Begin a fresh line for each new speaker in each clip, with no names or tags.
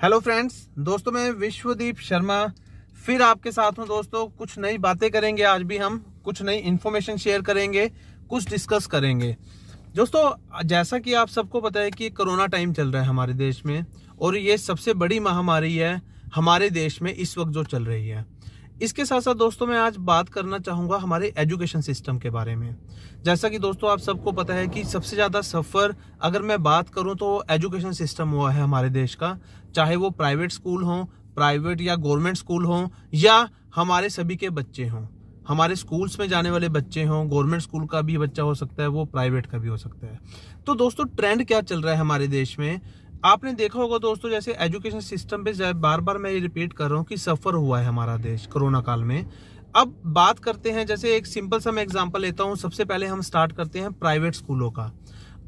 Hello friends, दोस्तों मैं विश्वदीप शर्मा फिर आपके साथ हूं। दोस्तों कुछ नई बातें करेंगे, आज भी हम कुछ नई इन्फॉर्मेशन शेयर करेंगे, कुछ डिस्कस करेंगे। दोस्तों जैसा कि आप सबको पता है कि कोरोना टाइम चल रहा है हमारे देश में, और ये सबसे बड़ी महामारी है हमारे देश में इस वक्त जो चल रही है। इसके साथ साथ दोस्तों मैं आज बात करना चाहूँगा हमारे एजुकेशन सिस्टम के बारे में। जैसा कि दोस्तों आप सबको पता है कि सबसे ज़्यादा सफ़र अगर मैं बात करूँ तो एजुकेशन सिस्टम हुआ है हमारे देश का, चाहे वो प्राइवेट स्कूल हों, प्राइवेट या गवर्नमेंट स्कूल हों, या हमारे सभी के बच्चे हों, हमारे स्कूल्स में जाने वाले बच्चे हों। गवर्नमेंट स्कूल का भी बच्चा हो सकता है, वो प्राइवेट का भी हो सकता है। तो दोस्तों ट्रेंड क्या चल रहा है हमारे देश में, आपने देखा होगा दोस्तों, जैसे एजुकेशन सिस्टम पे बार बार मैं ये रिपीट कर रहा हूँ कि सफ़र हुआ है हमारा देश कोरोना काल में। अब बात करते हैं, जैसे एक सिंपल सा मैं एग्जांपल लेता हूँ। सबसे पहले हम स्टार्ट करते हैं प्राइवेट स्कूलों का।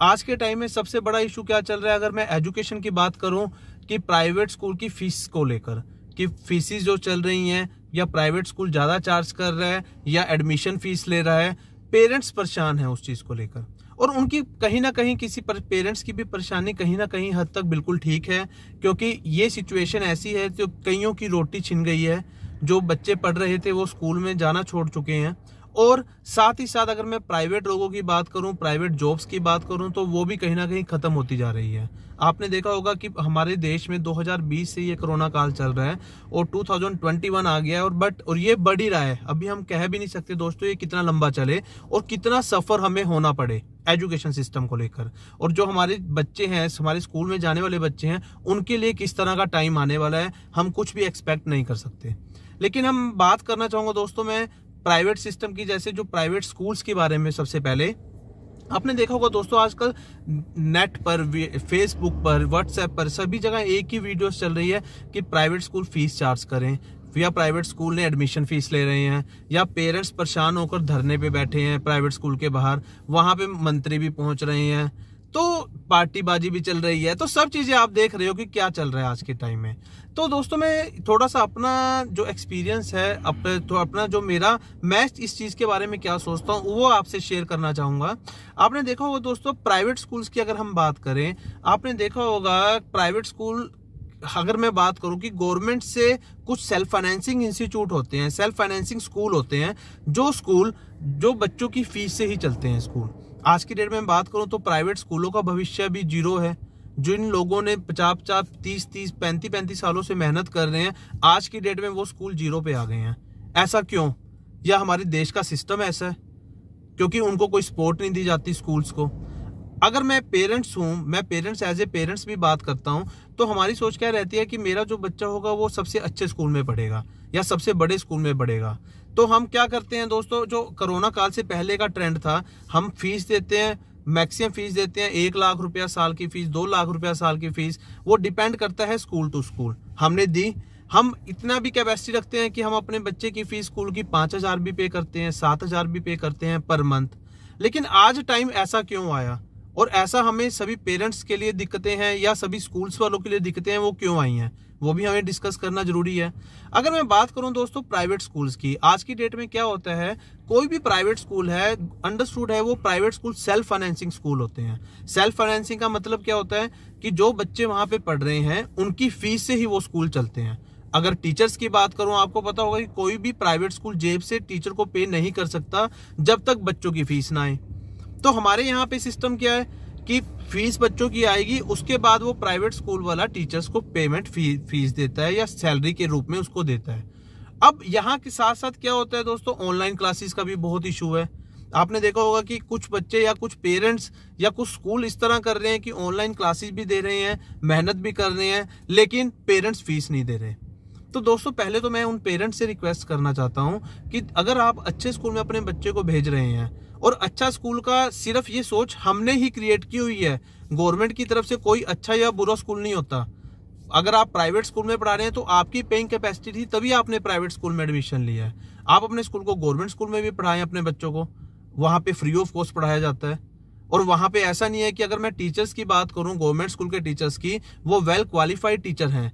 आज के टाइम में सबसे बड़ा इशू क्या चल रहा है, अगर मैं एजुकेशन की बात करूँ, कि प्राइवेट स्कूल की फीस को लेकर, कि फीसिस जो चल रही हैं, या प्राइवेट स्कूल ज़्यादा चार्ज कर रहा है या एडमिशन फीस ले रहा है। पेरेंट्स परेशान हैं उस चीज़ को लेकर, और उनकी कहीं ना कहीं किसी पेरेंट्स की भी परेशानी कहीं ना कहीं हद तक बिल्कुल ठीक है, क्योंकि ये सिचुएशन ऐसी है जो कईयों की रोटी छिन गई है। जो बच्चे पढ़ रहे थे वो स्कूल में जाना छोड़ चुके हैं, और साथ ही साथ अगर मैं प्राइवेट लोगों की बात करूं, प्राइवेट जॉब्स की बात करूं, तो वो भी कहीं ना कहीं खत्म होती जा रही है। आपने देखा होगा कि हमारे देश में 2020 से ये कोरोना काल चल रहा है और 2021 आ गया है, और ये बढ़ ही रहा है। अभी हम कह भी नहीं सकते दोस्तों ये कितना लंबा चले और कितना सफर हमें होना पड़े एजुकेशन सिस्टम को लेकर। और जो हमारे बच्चे हैं, हमारे स्कूल में जाने वाले बच्चे हैं, उनके लिए किस तरह का टाइम आने वाला है, हम कुछ भी एक्सपेक्ट नहीं कर सकते। लेकिन हम बात करना चाहूंगा दोस्तों मैं प्राइवेट सिस्टम की, जैसे जो प्राइवेट स्कूल्स के बारे में। सबसे पहले आपने देखा होगा दोस्तों, आजकल नेट पर, फेसबुक पर, व्हाट्सएप पर सभी जगह एक ही वीडियोस चल रही है कि प्राइवेट स्कूल फीस चार्ज करें, या प्राइवेट स्कूल ने एडमिशन फीस ले रहे हैं, या पेरेंट्स परेशान होकर धरने पे बैठे हैं प्राइवेट स्कूल के बाहर, वहां पे मंत्री भी पहुंच रहे हैं, तो पार्टीबाजी भी चल रही है। तो सब चीजें आप देख रहे हो कि क्या चल रहा है आज के टाइम में। तो दोस्तों मैं थोड़ा सा अपना जो एक्सपीरियंस है, अपना जो मैं इस चीज के बारे में क्या सोचता हूँ वो आपसे शेयर करना चाहूंगा। आपने देखा होगा दोस्तों, प्राइवेट स्कूल्स की अगर हम बात करें, आपने देखा होगा प्राइवेट स्कूल, अगर मैं बात करूं कि गवर्नमेंट से कुछ सेल्फ फाइनेंसिंग इंस्टीट्यूट होते हैं, सेल्फ फाइनेंसिंग स्कूल होते हैं, जो बच्चों की फीस से ही चलते हैं स्कूल। आज की डेट में बात करूं तो प्राइवेट स्कूलों का भविष्य भी जीरो है। जिन लोगों ने 50-50, 30-30, 35-35 सालों से मेहनत कर रहे हैं, आज की डेट में वो स्कूल जीरो पे आ गए हैं। ऐसा क्यों? या हमारे देश का सिस्टम ऐसा है, क्योंकि उनको कोई सपोर्ट नहीं दी जाती स्कूल्स को। अगर मैं पेरेंट्स हूँ, मैं पेरेंट्स एज ए पेरेंट्स भी बात करता हूँ, तो हमारी सोच क्या रहती है कि मेरा जो बच्चा होगा वो सबसे अच्छे स्कूल में पढ़ेगा या सबसे बड़े स्कूल में पढ़ेगा। तो हम क्या करते हैं दोस्तों, जो कोरोना काल से पहले का ट्रेंड था, हम फीस देते हैं, मैक्सिमम फीस देते हैं 1 लाख रुपया साल की फीस, 2 लाख रुपया साल की फीस, वो डिपेंड करता है स्कूल टू स्कूल। हमने दी, हम इतना भी कैपेसिटी रखते हैं कि हम अपने बच्चे की फीस स्कूल की 5,000 भी पे करते हैं, 7,000 भी पे करते हैं पर मंथ। लेकिन आज टाइम ऐसा क्यों आया, और ऐसा हमें सभी पेरेंट्स के लिए दिक्कतें हैं या सभी स्कूल्स वालों के लिए दिक्कतें हैं, वो क्यों आई हैं, वो भी हमें डिस्कस करना जरूरी है। अगर मैं बात करूं दोस्तों प्राइवेट स्कूल्स की, आज की डेट में क्या होता है, कोई भी प्राइवेट स्कूल है, अंडरस्टूड है, वो private school self financing school होते हैं। सेल्फ फाइनेंसिंग का मतलब क्या होता है कि जो बच्चे वहां पे पढ़ रहे हैं उनकी फीस से ही वो स्कूल चलते हैं। अगर टीचर्स की बात करूं, आपको पता होगा कि कोई भी प्राइवेट स्कूल जेब से टीचर को पे नहीं कर सकता जब तक बच्चों की फीस ना आए। तो हमारे यहाँ पे सिस्टम क्या है कि फीस बच्चों की आएगी, उसके बाद वो प्राइवेट स्कूल वाला टीचर्स को पेमेंट फीस देता है या सैलरी के रूप में उसको देता है। अब यहाँ के साथ साथ क्या होता है दोस्तों, ऑनलाइन क्लासेस का भी बहुत इशू है। आपने देखा होगा कि कुछ बच्चे या कुछ पेरेंट्स या कुछ स्कूल इस तरह कर रहे हैं कि ऑनलाइन क्लासेस भी दे रहे हैं, मेहनत भी कर रहे हैं, लेकिन पेरेंट्स फीस नहीं दे रहे। तो दोस्तों पहले तो मैं उन पेरेंट्स से रिक्वेस्ट करना चाहता हूं कि अगर आप अच्छे स्कूल में अपने बच्चे को भेज रहे हैं, और अच्छा स्कूल का सिर्फ ये सोच हमने ही क्रिएट की हुई है, गवर्नमेंट की तरफ से कोई अच्छा या बुरा स्कूल नहीं होता। अगर आप प्राइवेट स्कूल में पढ़ा रहे हैं तो आपकी पेइंग कैपेसिटी थी, तभी आपने प्राइवेट स्कूल में एडमिशन लिया है। आप अपने स्कूल को गवर्नमेंट स्कूल में भी पढ़ाएं अपने बच्चों को, वहां पे फ्री ऑफ कॉस्ट पढ़ाया जाता है। और वहां पे ऐसा नहीं है कि, अगर मैं टीचर्स की बात करूं, गवर्नमेंट स्कूल के टीचर्स की, वो वेल क्वालिफाइड टीचर हैं,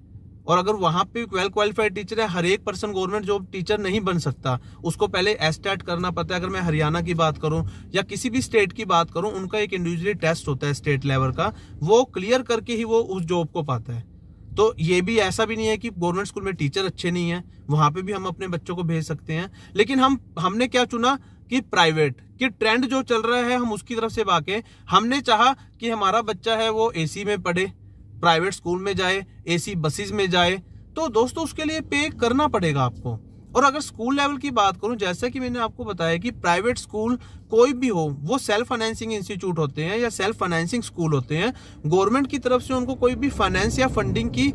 और अगर वहां पे वेल क्वालिफाइड टीचर है, हर एक पर्सन गवर्नमेंट जॉब टीचर नहीं बन सकता, उसको पहले एस्टेट करना पड़ता है। अगर मैं हरियाणा की बात करूं या किसी भी स्टेट की बात करूं, उनका एक इंडिविजुअली टेस्ट होता है स्टेट लेवल का, वो क्लियर करके ही वो उस जॉब को पाता है। तो ये भी ऐसा भी नहीं है कि गवर्नमेंट स्कूल में टीचर अच्छे नहीं है, वहां पे भी हम अपने बच्चों को भेज सकते हैं। लेकिन हमने क्या चुना कि प्राइवेट, कि ट्रेंड जो चल रहा है हम उसकी तरफ से भागे। हमने चाहा कि हमारा बच्चा है वो एसी में पढ़े, प्राइवेट स्कूल में जाए, एसी बसेस में जाए। तो दोस्तों उसके लिए पे करना पड़ेगा आपको। और अगर स्कूल लेवल की बात करूं, जैसा कि मैंने आपको बताया कि प्राइवेट स्कूल कोई भी हो, वो सेल्फ फाइनेंसिंग इंस्टीट्यूट होते हैं या सेल्फ फाइनेंसिंग स्कूल होते हैं। गवर्नमेंट की तरफ से उनको कोई भी फाइनेंस या फंडिंग की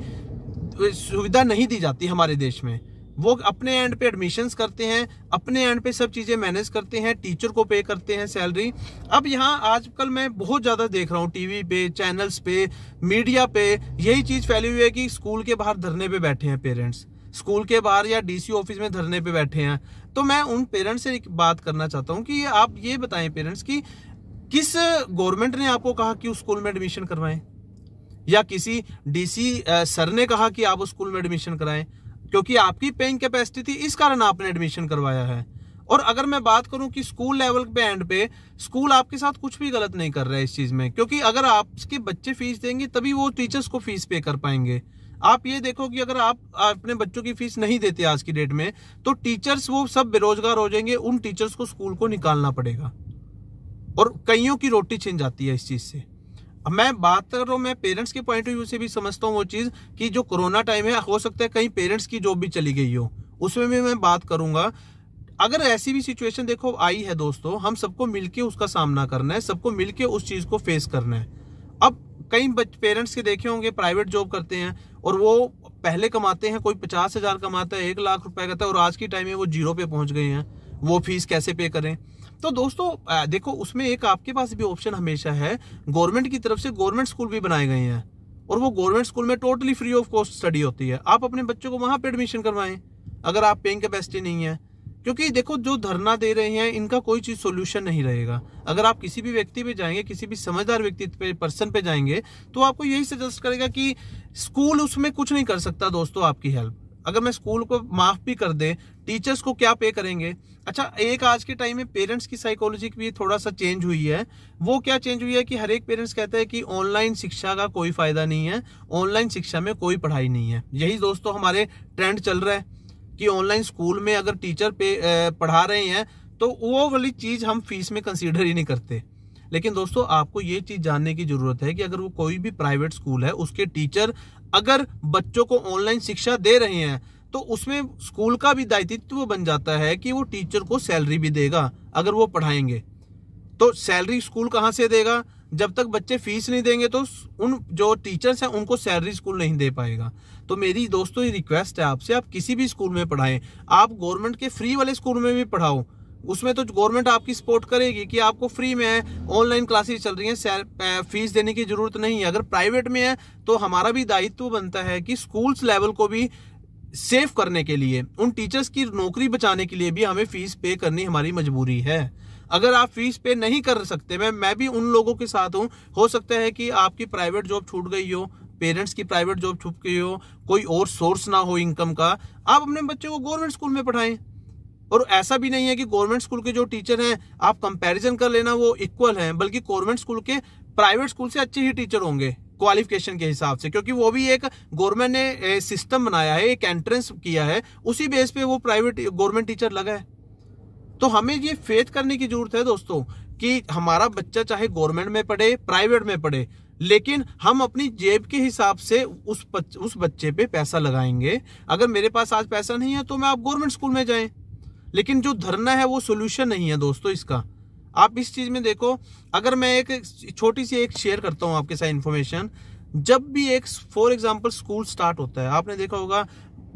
सुविधा नहीं दी जाती हमारे देश में। वो अपने एंड पे एडमिशंस करते हैं, अपने एंड पे सब चीजें मैनेज करते हैं, टीचर को पे करते हैं सैलरी। अब यहाँ आजकल मैं बहुत ज्यादा देख रहा हूँ टीवी पे, चैनल्स पे, मीडिया पे यही चीज फैली हुई है कि स्कूल के बाहर धरने पे बैठे हैं पेरेंट्स, स्कूल के बाहर या डीसी ऑफिस में धरने पे बैठे हैं। तो मैं उन पेरेंट्स से एक बात करना चाहता हूँ कि आप ये बताएं पेरेंट्स की किस गवर्नमेंट ने आपको कहा कि उस स्कूल में एडमिशन करवाएं, या किसी डीसी सर ने कहा कि आप उस स्कूल में एडमिशन कराएं, क्योंकि आपकी पेइंग कैपेसिटी थी, इस कारण आपने एडमिशन करवाया है। और अगर मैं बात करूं कि स्कूल लेवल पे एंड पे स्कूल आपके साथ कुछ भी गलत नहीं कर रहा है इस चीज में, क्योंकि अगर आपके बच्चे फीस देंगे तभी वो टीचर्स को फीस पे कर पाएंगे। आप ये देखो कि अगर आप अपने बच्चों की फीस नहीं देते आज की डेट में, तो टीचर्स वो सब बेरोजगार हो जाएंगे, उन टीचर्स को स्कूल को निकालना पड़ेगा और कईयों की रोटी छिन जाती है इस चीज से। अब मैं बात कर रहा हूँ, मैं पेरेंट्स के पॉइंट ऑफ व्यू से भी समझता हूँ वो चीज कि जो कोरोना टाइम है, हो सकता है कहीं पेरेंट्स की जॉब भी चली गई हो, उसमें भी मैं बात करूंगा। अगर ऐसी भी सिचुएशन देखो आई है दोस्तों, हम सबको मिलके उसका सामना करना है, सबको मिलके उस चीज को फेस करना है। अब कई पेरेंट्स के देखे होंगे प्राइवेट जॉब करते हैं और वो पहले कमाते हैं, कोई 50,000 कमाता है, 1 लाख रुपए का था, और आज की टाइम में वो 0 पे पहुंच गए हैं, वो फीस कैसे पे करें। तो दोस्तों देखो उसमें एक आपके पास भी ऑप्शन हमेशा है, गवर्नमेंट की तरफ से गवर्नमेंट स्कूल भी बनाए गए हैं और वो गवर्नमेंट स्कूल में totally free of cost study होती है। आप अपने बच्चों को वहां पे एडमिशन करवाएं अगर आप पेइंग कैपेसिटी नहीं है, क्योंकि देखो जो धरना दे रहे हैं इनका कोई चीज सोल्यूशन नहीं रहेगा। अगर आप किसी भी व्यक्ति पे जाएंगे, किसी भी समझदार व्यक्ति पे, पर्सन पे जाएंगे, तो आपको यही सजेस्ट करेगा कि स्कूल उसमें कुछ नहीं कर सकता दोस्तों आपकी हेल्प। अगर मैं स्कूल को माफ भी कर दे, टीचर्स को क्या पे करेंगे। अच्छा, एक आज के टाइम में पेरेंट्स की साइकोलॉजी भी थोड़ा सा चेंज हुई है। वो क्या चेंज हुई है कि हर एक पेरेंट्स कहता है कि ऑनलाइन शिक्षा का कोई फायदा नहीं है, ऑनलाइन शिक्षा में कोई पढ़ाई नहीं है। यही दोस्तों हमारे ट्रेंड चल रहा है कि ऑनलाइन स्कूल में अगर टीचर पे पढ़ा रहे हैं तो वो वाली चीज हम फीस में कंसीडर ही नहीं करते। लेकिन दोस्तों आपको ये चीज जानने की जरूरत है कि अगर वो कोई भी प्राइवेट स्कूल है, उसके टीचर अगर बच्चों को ऑनलाइन शिक्षा दे रहे हैं, तो उसमें स्कूल का भी दायित्व बन जाता है कि वो टीचर को सैलरी भी देगा। अगर वो पढ़ाएंगे तो सैलरी स्कूल कहां से देगा? जब तक बच्चे फीस नहीं देंगे तो उन जो टीचर्स हैं उनको सैलरी स्कूल नहीं दे पाएगा। तो मेरी दोस्तों ये रिक्वेस्ट है आपसे, आप किसी भी स्कूल में पढ़ाएं, आप गवर्नमेंट के फ्री वाले स्कूल में भी पढ़ाओ, उसमें तो गवर्नमेंट आपकी सपोर्ट करेगी कि आपको फ्री में ऑनलाइन क्लासेस चल रही हैं, फीस देने की जरूरत नहीं है। अगर प्राइवेट में है तो हमारा भी दायित्व बनता है कि स्कूल्स लेवल को भी सेव करने के लिए, उन टीचर्स की नौकरी बचाने के लिए भी हमें फीस पे करनी हमारी मजबूरी है। अगर आप फीस पे नहीं कर सकते, मैं भी उन लोगों के साथ हूं, हो सकता है कि आपकी प्राइवेट जॉब छूट गई हो, पेरेंट्स की प्राइवेट जॉब छूट गई हो, कोई और सोर्स ना हो इनकम का, आप अपने बच्चे को गवर्नमेंट स्कूल में पढ़ाएं। और ऐसा भी नहीं है कि गवर्नमेंट स्कूल के जो टीचर हैं आप कंपैरिजन कर लेना वो इक्वल हैं, बल्कि गवर्नमेंट स्कूल के प्राइवेट स्कूल से अच्छे ही टीचर होंगे क्वालिफिकेशन के हिसाब से, क्योंकि वो भी एक गवर्नमेंट ने सिस्टम बनाया है, एक एंट्रेंस किया है, उसी बेस पे वो प्राइवेट गवर्नमेंट टीचर लगा है। तो हमें ये फेथ करने की जरूरत है दोस्तों कि हमारा बच्चा चाहे गवर्नमेंट में पढ़े, प्राइवेट में पढ़े, लेकिन हम अपनी जेब के हिसाब से उस बच्चे पे पैसा लगाएंगे। अगर मेरे पास आज पैसा नहीं है तो मैं आप गवर्नमेंट स्कूल में जाएं, लेकिन जो धरना है वो सोल्यूशन नहीं है दोस्तों इसका। आप इस चीज में देखो, अगर मैं एक छोटी सी एक शेयर करता हूं आपके साथ इन्फॉर्मेशन, जब भी एक फॉर एग्जांपल स्कूल स्टार्ट होता है, आपने देखा होगा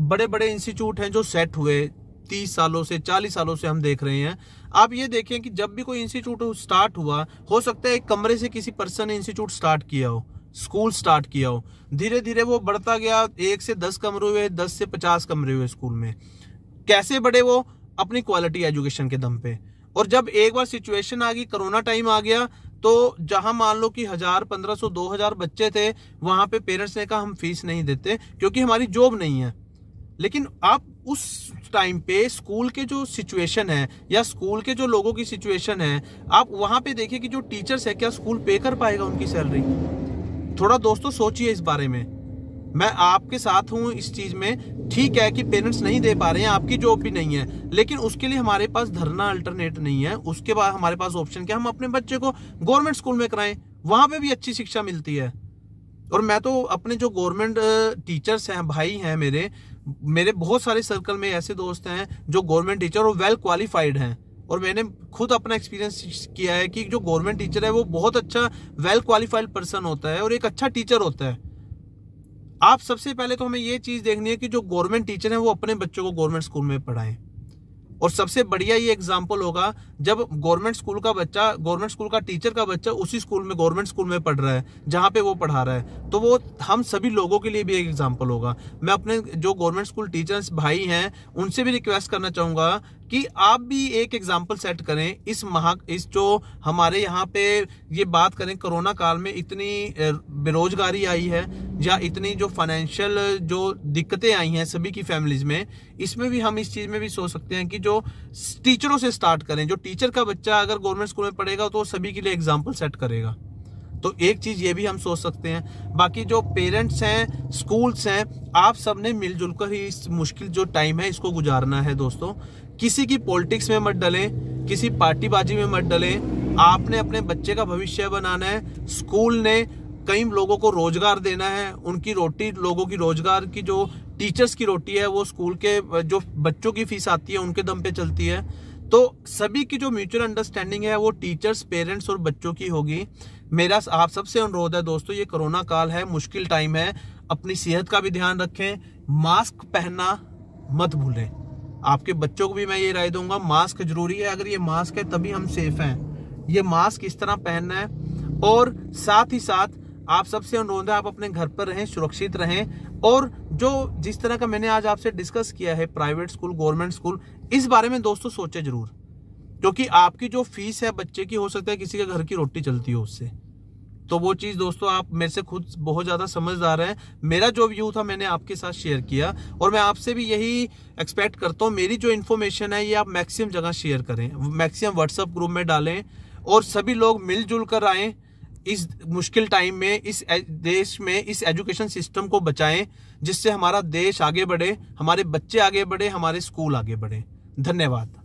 बड़े बड़े इंस्टीट्यूट हैं जो सेट हुए 30 सालों से 40 सालों से हम देख रहे हैं। आप ये देखें कि जब भी कोई इंस्टीट्यूट स्टार्ट हुआ, हो सकता है एक कमरे से किसी पर्सन ने इंस्टीट्यूट स्टार्ट किया हो, स्कूल स्टार्ट किया हो, धीरे धीरे वो बढ़ता गया, 1 से 10 कमरे हुए, 10 से 50 कमरे हुए स्कूल में। कैसे बढ़े वो? अपनी क्वालिटी एजुकेशन के दम पे। और जब एक बार सिचुएशन आ गई, कोरोना टाइम आ गया, तो जहां मान लो कि 1000, 1500, 2000 बच्चे थे, वहां पे पेरेंट्स ने कहा हम फीस नहीं देते क्योंकि हमारी जॉब नहीं है। लेकिन आप उस टाइम पे स्कूल के जो सिचुएशन है या स्कूल के जो लोगों की सिचुएशन है, आप वहां पे देखिए कि जो टीचर्स है क्या स्कूल पे कर पाएगा उनकी सैलरी? थोड़ा दोस्तों सोचिए इस बारे में। मैं आपके साथ हूं इस चीज में। ठीक है कि पेरेंट्स नहीं दे पा रहे हैं, आपकी जॉब भी नहीं है, लेकिन उसके लिए हमारे पास धरना अल्टरनेट नहीं है। उसके बाद हमारे पास ऑप्शन क्या, हम अपने बच्चे को गवर्नमेंट स्कूल में कराएं, वहां पे भी अच्छी शिक्षा मिलती है। और मैं तो अपने जो गवर्नमेंट टीचर्स हैं, भाई हैं मेरे बहुत सारे सर्कल में ऐसे दोस्त हैं जो गवर्नमेंट टीचर और वेल क्वालिफाइड हैं, और मैंने खुद अपना एक्सपीरियंस किया है कि जो गवर्नमेंट टीचर है वो बहुत अच्छा वेल क्वालिफाइड पर्सन होता है और एक अच्छा टीचर होता है। आप सबसे पहले तो हमें ये चीज देखनी है कि जो गवर्नमेंट टीचर है वो अपने बच्चों को गवर्नमेंट स्कूल में पढ़ाएं। और सबसे बढ़िया ये एग्जाम्पल होगा जब गवर्नमेंट स्कूल का बच्चा, गवर्नमेंट स्कूल का टीचर का बच्चा उसी स्कूल में, गवर्नमेंट स्कूल में पढ़ रहा है जहां पे वो पढ़ा रहा है, तो वो हम सभी लोगों के लिए भी एक एग्जाम्पल होगा। मैं अपने जो गवर्नमेंट स्कूल टीचर्स भाई हैं उनसे भी रिक्वेस्ट करना चाहूंगा कि आप भी एक एग्जाम्पल सेट करें। इस जो हमारे यहाँ पे ये बात करें, कोरोना काल में इतनी बेरोजगारी आई है या इतनी जो फाइनेंशियल जो दिक्कतें आई हैं सभी की फैमिलीज में, इसमें भी हम इस चीज में भी सोच सकते हैं कि जो टीचरों से स्टार्ट करें। जो टीचर का बच्चा अगर गवर्नमेंट स्कूल में पढ़ेगा तो सभी के लिए एग्जाम्पल सेट करेगा। तो एक चीज ये भी हम सोच सकते हैं। बाकी जो पेरेंट्स हैं, स्कूल्स हैं, आप सबने मिलजुल कर ही इस मुश्किल जो टाइम है इसको गुजारना है दोस्तों। किसी की पॉलिटिक्स में मत डलें, किसी पार्टीबाजी में मत डलें। आपने अपने बच्चे का भविष्य बनाना है। स्कूल ने कई लोगों को रोजगार देना है, उनकी रोटी, लोगों की रोजगार की, जो टीचर्स की रोटी है वो स्कूल के जो बच्चों की फीस आती है उनके दम पे चलती है। तो सभी की जो म्यूचुअल अंडरस्टैंडिंग है वो टीचर्स, पेरेंट्स और बच्चों की होगी। मेरा आप सबसे अनुरोध है दोस्तों, ये कोरोना काल है, मुश्किल टाइम है, अपनी सेहत का भी ध्यान रखें, मास्क पहनना मत भूलें। आपके बच्चों को भी मैं ये राय दूंगा, मास्क जरूरी है। अगर ये मास्क है तभी हम सेफ हैं। ये मास्क इस तरह पहनना है। और साथ ही साथ आप सबसे अनुरोध है, आप अपने घर पर रहें, सुरक्षित रहें। और जो जिस तरह का मैंने आज आपसे डिस्कस किया है, प्राइवेट स्कूल, गवर्नमेंट स्कूल, इस बारे में दोस्तों सोचे जरूर, क्योंकि आपकी जो फीस है बच्चे की, हो सकता है किसी के घर की रोटी चलती हो उससे। तो वो चीज दोस्तों आप मेरे से खुद बहुत ज्यादा समझदार हैं। मेरा जो व्यू था मैंने आपके साथ शेयर किया, और मैं आपसे भी यही एक्सपेक्ट करता हूँ, मेरी जो इन्फॉर्मेशन है ये आप मैक्सिमम जगह शेयर करें, मैक्सिमम व्हाट्सएप ग्रुप में डालें, और सभी लोग मिलजुल कर आए इस मुश्किल टाइम में, इस देश में इस एजुकेशन सिस्टम को बचाएं, जिससे हमारा देश आगे बढ़े, हमारे बच्चे आगे बढ़े, हमारे स्कूल आगे बढ़े। धन्यवाद।